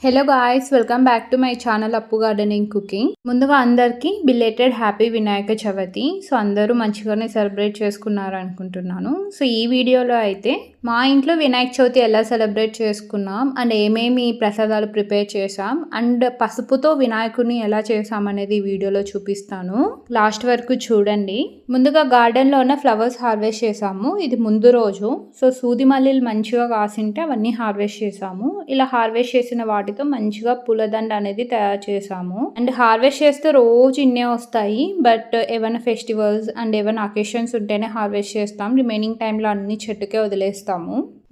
Hello guys, welcome back to my channel అప్పు gardening cooking. ముందుగా అందరికీ belated happy Vinayaka Chavithi. So అందరూ మంచిగానే సెలబ్రేట్ చేసుకున్నారు అనుకుంటున్నాను. సో ఈ వీడియోలో అయితే మా ఇంట్లో వినాయక చవితి ఎలా సెలబ్రేట్ చేసుకున్నాం అండ్ ఏమేమి ప్రసాదాలు ప్రిపేర్ చేసాం అండ్ పసుపుతో వినాయకుడిని ఎలా చేసాం అనేది వీడియోలో చూపిస్తాను. లాస్ట్ వరకు చూడండి. ముందుగా గార్డెన్లో ఉన్న ఫ్లవర్స్ హార్వెస్ట్ చేసాము. ఇది ముందు రోజు. సో సూది మల్లెలు మంచిగా కాసింటే అవన్నీ హార్వెస్ట్ చేసాము. ఇలా హార్వెస్ట్ చేసిన వాటితో మంచిగా పూలదండ అనేది తయారు చేసాము. అండ్ హార్వెస్ట్ చేస్తే రోజు ఇన్నే వస్తాయి. బట్ ఏమైనా ఫెస్టివల్స్ అండ్ ఏమైనా అకేషన్స్ ఉంటేనే హార్వెస్ట్ చేస్తాం. రిమైనింగ్ టైంలో అన్ని చెట్టుకే వదిలేస్తాము.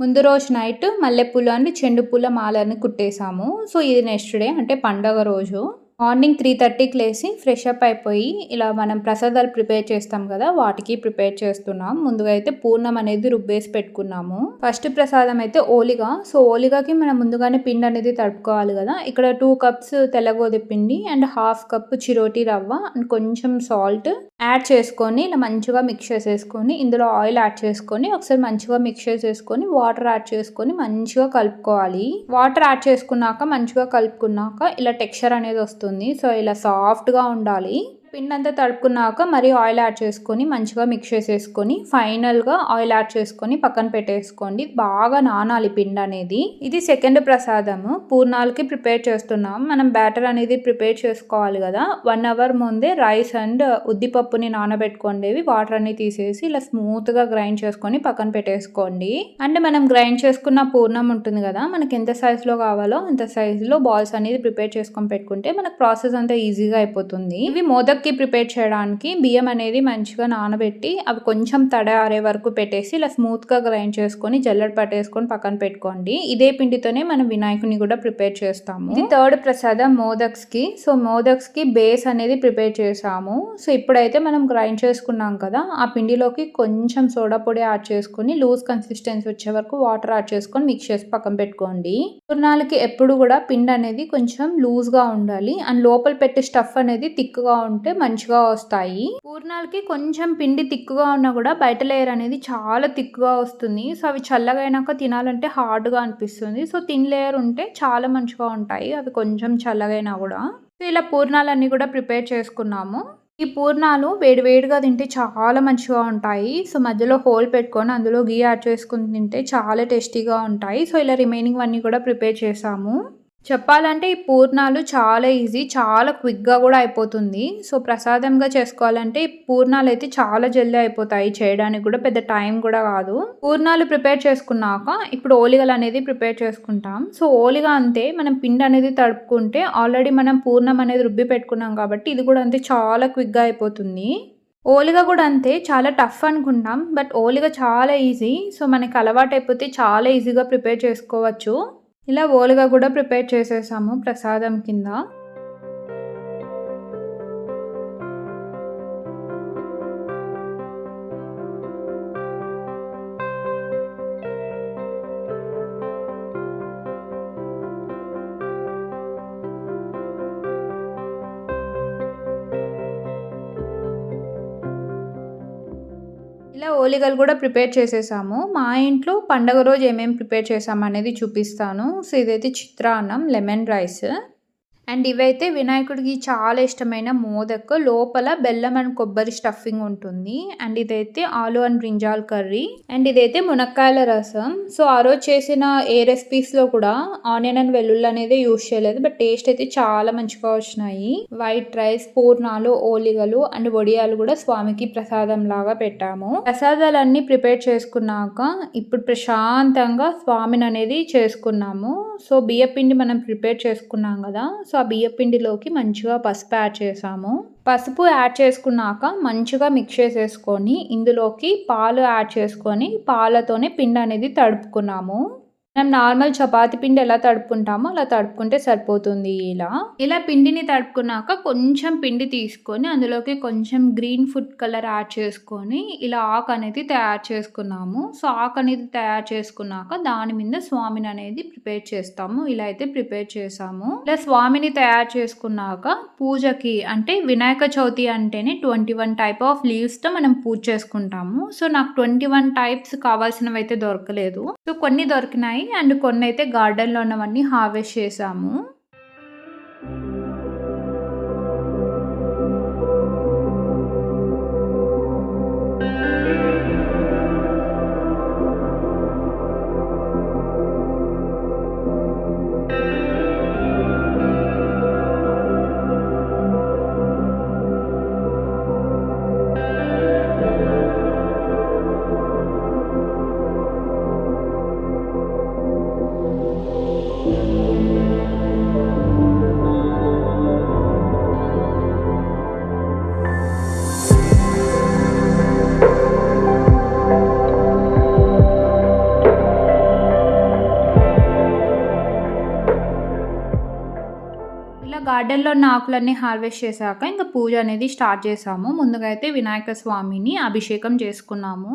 ముందు రోజు నైట్ మల్లెపూలు అండ్ చెండు పూల మాలని కుట్టేసాము. సో ఇది నెక్స్ట్ డే అంటే పండగ రోజు మార్నింగ్ 3:30కి లేసి ఫ్రెష్ అప్ అయిపోయి ఇలా మనం ప్రసాదాలు ప్రిపేర్ చేస్తాం కదా, వాటికి ప్రిపేర్ చేస్తున్నాం. ముందుగా అయితే పూర్ణం అనేది రుబ్బేసి పెట్టుకున్నాము. ఫస్ట్ ప్రసాదం అయితే ఓలిగా. సో ఓలిగాకి మనం ముందుగానే పిండి అనేది తడుపుకోవాలి కదా. ఇక్కడ 2 కప్స్ తెల్లగోధుమ పిండి అండ్ 1/2 కప్ చిరోటి రవ్వ అండ్ కొంచెం సాల్ట్ యాడ్ చేసుకొని ఇలా మంచిగా మిక్స్ చేసేసుకొని ఇందులో ఆయిల్ యాడ్ చేసుకొని ఒకసారి మంచిగా మిక్స్ చేసేసుకొని వాటర్ యాడ్ చేసుకొని మంచిగా కలుపుకోవాలి. వాటర్ యాడ్ చేసుకున్నాక మంచిగా కలుపుకున్నాక ఇలా టెక్స్చర్ అనేది వస్తుంది. సో ఇలా సాఫ్ట్గా ఉండాలి. పిండి అంతా తడుపుకున్నాక మరి ఆయిల్ యాడ్ చేసుకొని మంచిగా మిక్స్ చేసేసుకొని ఫైనల్గా ఆయిల్ యాడ్ చేసుకొని పక్కన పెట్టేసుకోండి. బాగా నానాలి పిండి అనేది. ఇది సెకండ్ ప్రసాదము. పూర్ణాలకి ప్రిపేర్ చేస్తున్నాం. మనం బ్యాటర్ అనేది ప్రిపేర్ చేసుకోవాలి కదా. 1 అవర్ ముందే రైస్ అండ్ ఉద్దిపప్పుని నానబెట్టుకోండి. వాటర్ అన్ని తీసేసి ఇలా స్మూత్గా గ్రైండ్ చేసుకొని పక్కన పెట్టేసుకోండి. అంటే మనం గ్రైండ్ చేసుకున్న పూర్ణం ఉంటుంది కదా, మనకి ఎంత సైజులో కావాలో అంత సైజులో బాల్స్ అనేది ప్రిపేర్ చేసుకొని పెట్టుకుంటే మనకు ప్రాసెస్ అంతా ఈజీగా అయిపోతుంది. ఇవి మోదక్ ప్రిపేర్ చేయడానికి బియ్యం అనేది మంచిగా నానబెట్టి అవి కొంచెం తడారే వరకు పెట్టేసి ఇలా స్మూత్ గా గ్రైండ్ చేసుకొని జల్లెడ పట్టేసుకొని పక్కన పెట్టుకోండి. ఇదే పిండితోనే మనం వినాయకుని కూడా ప్రిపేర్ చేస్తాము. ఇది థర్డ్ ప్రసాదం మోదక్స్ కి. సో మోదక్స్ కి బేస్ అనేది ప్రిపేర్ చేసాము. సో ఇప్పుడైతే మనం గ్రైండ్ చేసుకున్నాం కదా, ఆ పిండిలోకి కొంచెం సోడా పొడి యాడ్ చేసుకుని లూజ్ కన్సిస్టెన్సీ వచ్చే వరకు వాటర్ యాడ్ చేసుకొని మిక్స్ చేసి పక్కన పెట్టుకోండి. పూర్ణాలకి ఎప్పుడు కూడా పిండి అనేది కొంచెం లూజ్ గా ఉండాలి అండ్ లోపల పెట్టే స్టఫ్ అనేది థిక్ గా ఉంటే మంచిగా వస్తాయి. పూర్ణాలకి కొంచెం పిండి తిక్కుగా ఉన్నా కూడా బయట లేయర్ అనేది చాలా తిక్కుగా వస్తుంది. సో అవి చల్లగా అయినాక తినాలంటే హార్డ్గా అనిపిస్తుంది. సో థిన్ లేయర్ ఉంటే చాలా మంచిగా ఉంటాయి అవి కొంచెం చల్లగా అయినా కూడా. సో ఇలా పూర్ణాలన్నీ కూడా ప్రిపేర్ చేసుకున్నాము. ఈ పూర్ణాలు వేడివేడిగా తింటే చాలా మంచిగా ఉంటాయి. సో మధ్యలో హోల్ పెట్టుకొని అందులో గీ యాడ్ చేసుకుని తింటే చాలా టేస్టీగా ఉంటాయి. సో ఇలా రిమైనింగ్ అన్నీ కూడా ప్రిపేర్ చేసాము. చెప్పాలంటే ఈ పూర్ణాలు చాలా ఈజీ, చాలా క్విక్గా కూడా అయిపోతుంది. సో ప్రసాదంగా చేసుకోవాలంటే ఈ పూర్ణాలు అయితే చాలా జల్దీ అయిపోతాయి. చేయడానికి కూడా పెద్ద టైం కూడా కాదు. పూర్ణాలు ప్రిపేర్ చేసుకున్నాక ఇప్పుడు ఓలిగలు అనేది ప్రిపేర్ చేసుకుంటాం. సో ఓలిగా అంతే, మనం పిండి అనేది తడుపుకుంటే ఆల్రెడీ మనం పూర్ణం అనేది రుబ్బి పెట్టుకున్నాం కాబట్టి ఇది కూడా అంతే చాలా క్విక్గా అయిపోతుంది. ఓలిగా కూడా అంతే, చాలా టఫ్ అనుకుంటాం బట్ ఓలిగా చాలా ఈజీ. సో మనకి అలవాటు అయిపోతే చాలా ఈజీగా ప్రిపేర్ చేసుకోవచ్చు. ఇలా ఓలిగా కూడా ప్రిపేర్ చేసేసాము ప్రసాదం కింద. ఇలా ఓలిగలు కూడా ప్రిపేర్ చేసేసాము. మా ఇంట్లో పండగ రోజు ఏమేమి ప్రిపేర్ చేసాము అనేది చూపిస్తాను. సో ఇదైతే చిత్రాన్నం, లెమన్ రైస్ అండ్ ఇవైతే వినాయకుడికి చాలా ఇష్టమైన మోదక్. లోపల బెల్లం అండ్ కొబ్బరి స్టఫింగ్ ఉంటుంది. అండ్ ఇదైతే ఆలు అండ్ బ్రింజాల్ కర్రీ అండ్ ఇదైతే మునక్కాయల రసం. సో ఆ రోజు చేసిన ఏ రెసిపీస్లో కూడా ఆనియన్ అండ్ వెల్లుల్లి అనేది యూజ్ చేయలేదు బట్ టేస్ట్ అయితే చాలా మంచిగా వచ్చినాయి. వైట్ రైస్, పూర్ణాలు, ఓలిగలు అండ్ వడియాలు కూడా స్వామికి ప్రసాదం లాగా పెట్టాము. ప్రసాదాలన్నీ ప్రిపేర్ చేసుకున్నాక ఇప్పుడు ప్రశాంతంగా స్వామిని అనేది చేసుకున్నాము. సో బియ్యపిండి మనం ప్రిపేర్ చేసుకున్నాం కదా, సో ఆ బియ్యపిండిలోకి మంచిగా పసుపు యాడ్ చేసాము. పసుపు యాడ్ చేసుకున్నాక మంచిగా మిక్స్ చేసేసుకొని ఇందులోకి పాలు యాడ్ చేసుకొని పాలతోనే పిండి అనేది తడుపుకున్నాము. మనం నార్మల్ చపాతీ పిండి ఎలా తడుపుకుంటామో అలా తడుపుకుంటే సరిపోతుంది. ఇలా పిండిని తడుపుకున్నాక కొంచెం పిండి తీసుకొని అందులోకి కొంచెం గ్రీన్ ఫుడ్ కలర్ యాడ్ చేసుకొని ఇలా ఆకు అనేది తయారు చేసుకున్నాము. సో ఆకు అనేది తయారు చేసుకున్నాక దాని మీద స్వామిని అనేది ప్రిపేర్ చేస్తాము. ఇలా అయితే ప్రిపేర్ చేసాము. ఇలా స్వామిని తయారు చేసుకున్నాక పూజకి అంటే వినాయక చవితి అంటేనే 21 టైప్ ఆఫ్ లీవ్స్ తో మనం పూజ చేసుకుంటాము. సో నాకు 21 టైప్స్ కావాల్సినవి అయితే దొరకలేదు. సో కొన్ని దొరికినాయి. ఉన్నాయి అండ్ కొన్నైతే గార్డెన్‌లో ఉన్నవన్నీ హార్వెస్ట్ చేశాము. ఇలా గార్డెన్‌లో ఉన్న ఆకులన్నీ హార్వెస్ట్ చేశాక ఇంక పూజ అనేది స్టార్ట్ చేశాము. ముందుగా అయితే వినాయక స్వామిని అభిషేకం చేసుకున్నాము.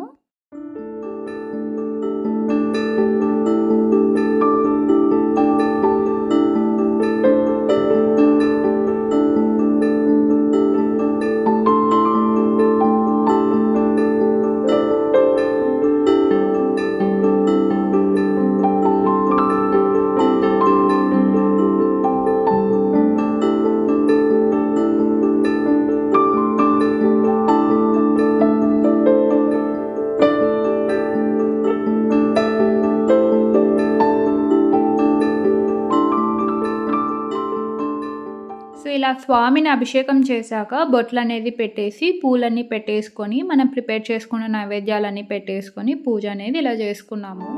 సో, ఇలా స్వామిని అభిషేకం చేశాక బొట్లనేది పెట్టేసి, పూలన్నీ పెట్టేసుకొని, మనం ప్రిపేర్ చేసుకున్న నైవేద్యాలన్నీ పెట్టేసుకొని, పూజ అనేది ఇలా చేసుకున్నాము.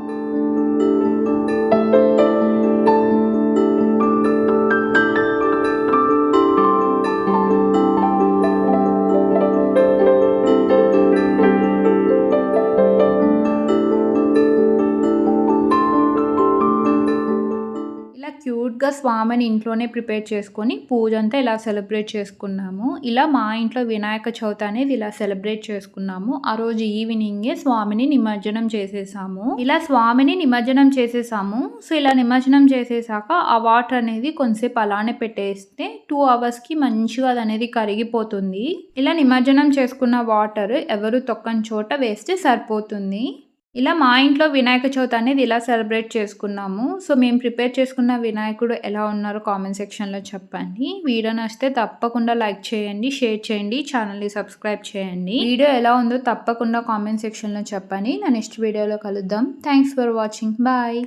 ఇలా క్యూట్‌గా స్వామిని ఇంట్లోనే ప్రిపేర్ చేసుకొని పూజంతా ఇలా సెలబ్రేట్ చేసుకున్నాము. ఇలా మా ఇంట్లో వినాయక చవితి అనేది ఇలా సెలబ్రేట్ చేసుకున్నాము. ఆ రోజు ఈవినింగే స్వామిని నిమజ్జనం చేసేసాము. ఇలా స్వామిని నిమజ్జనం చేసేసాము. సో, ఇలా నిమజ్జనం చేసేసాక ఆ వాటర్ అనేది కొంతసేపు అలానే పెట్టేస్తే 2 అవర్స్‌కి మంచిగా అదనేది కరిగిపోతుంది. ఇలా నిమజ్జనం చేసుకున్న వాటర్ ఎవరు తొక్కని చోట వేస్తే సరిపోతుంది. ఇలా మా ఇంట్లో వినాయక చవితి అనేది ఇలా సెలబ్రేట్ చేసుకున్నాము. సో, మేము ప్రిపేర్ చేసుకున్న వినాయకుడు ఎలా ఉన్నారో కామెంట్ సెక్షన్‌లో చెప్పండి. వీడియో నచ్చితే తప్పకుండా లైక్ చేయండి, షేర్ చేయండి, ఛానల్‌ని సబ్స్క్రైబ్ చేయండి. వీడియో ఎలా ఉందో తప్పకుండా కామెంట్ సెక్షన్‌లో చెప్పండి. నా నెక్స్ట్ వీడియోలో కలుద్దాం. Thanks for watching. బాయ్.